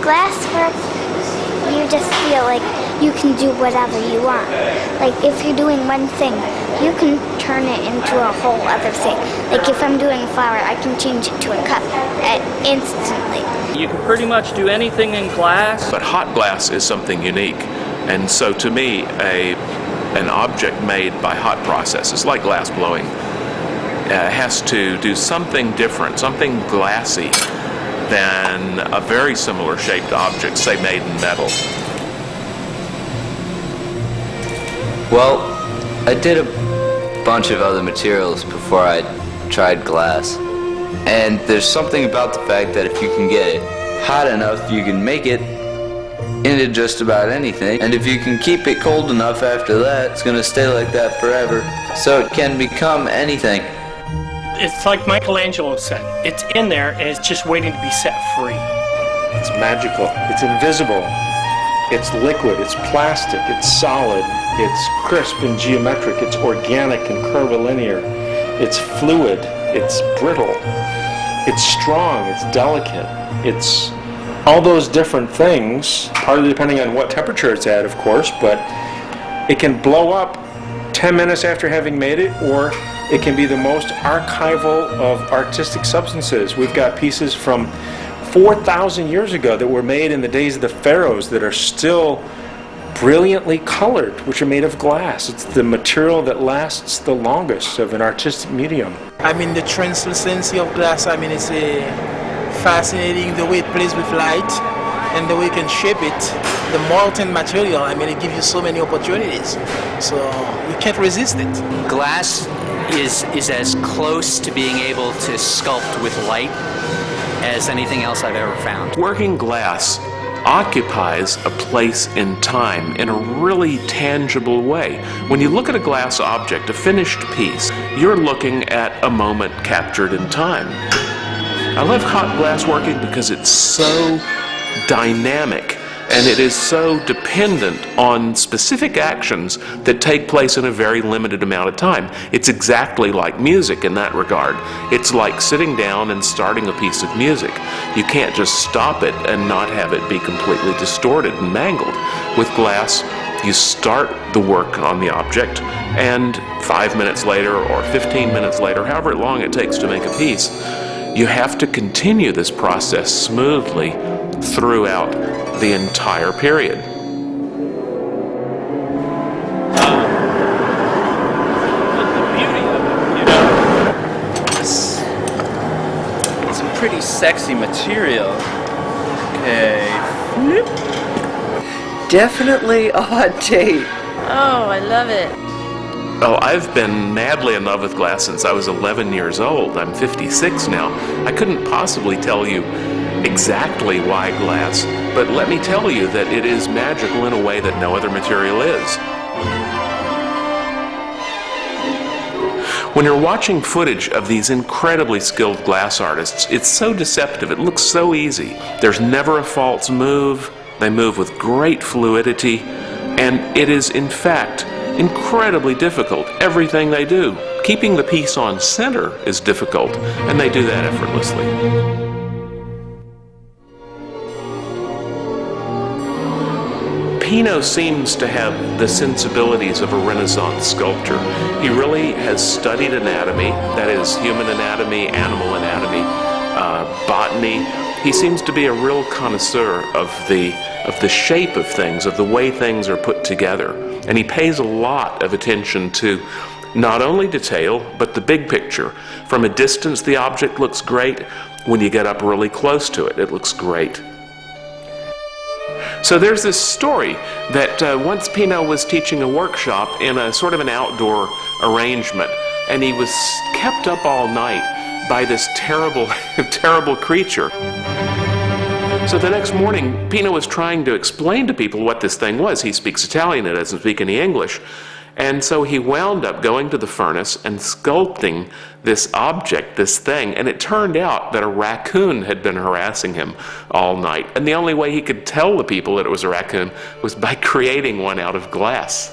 glass work, you just feel like you can do whatever you want. Like if you're doing one thing, you can turn it into a whole other thing. Like if I'm doing a flower, I can change it to a cup instantly. You can pretty much do anything in glass. But hot glass is something unique. And so to me, an object made by hot processes, like glass blowing, has to do something different, something glassy, than a very similar shaped object, say made in metal. Well, I did a bunch of other materials before I tried glass. And there's something about the fact that if you can get it hot enough, you can make it into just about anything. And if you can keep it cold enough after that, it's going to stay like that forever. So it can become anything. It's like Michelangelo said, it's in there and it's just waiting to be set free. It's magical, it's invisible, it's liquid, it's plastic, it's solid, it's crisp and geometric, it's organic and curvilinear, it's fluid, it's brittle, it's strong, it's delicate, it's all those different things, partly depending on what temperature it's at, of course, but it can blow up 10 minutes after having made it, or it can be the most archival of artistic substances. We've got pieces from 4,000 years ago that were made in the days of the pharaohs that are still brilliantly colored, which are made of glass. It's the material that lasts the longest of an artistic medium. I mean, the translucency of glass, I mean, it's fascinating the way it plays with light and the way you can shape it. The molten material, I mean, it gives you so many opportunities. So you can't resist it. Glass is as close to being able to sculpt with light as anything else I've ever found. Working glass occupies a place in time in a really tangible way. When you look at a glass object, a finished piece, you're looking at a moment captured in time. I love hot glass working because it's so dynamic and it is so dependent on specific actions that take place in a very limited amount of time. It's exactly like music in that regard. It's like sitting down and starting a piece of music. You can't just stop it and not have it be completely distorted and mangled. With glass, you start the work on the object, and 5 minutes later or 15 minutes later, however long it takes to make a piece, you have to continue this process smoothly throughout the entire period. The beauty of it, you know, it's a pretty sexy material. Okay. Definitely a hot date. Oh, I love it. Oh, I've been madly in love with glass since I was 11 years old. I'm 56 now. I couldn't possibly tell you exactly why glass, but let me tell you that it is magical in a way that no other material is. When you're watching footage of these incredibly skilled glass artists, it's so deceptive. It looks so easy. There's never a false move. They move with great fluidity, and it is, in fact, incredibly difficult, everything they do. Keeping the piece on center is difficult, and they do that effortlessly. Pino seems to have the sensibilities of a Renaissance sculptor. He really has studied anatomy, that is human anatomy, animal anatomy, botany. He seems to be a real connoisseur of the shape of things, of the way things are put together. And he pays a lot of attention to not only detail, but the big picture. From a distance, the object looks great. When you get up really close to it, it looks great. So there's this story that once Pino was teaching a workshop in a sort of an outdoor arrangement, and he was kept up all night by this terrible, terrible creature. So the next morning, Pino was trying to explain to people what this thing was. He speaks Italian, he doesn't speak any English. And so he wound up going to the furnace and sculpting this object, this thing, and it turned out that a raccoon had been harassing him all night. And the only way he could tell the people that it was a raccoon was by creating one out of glass.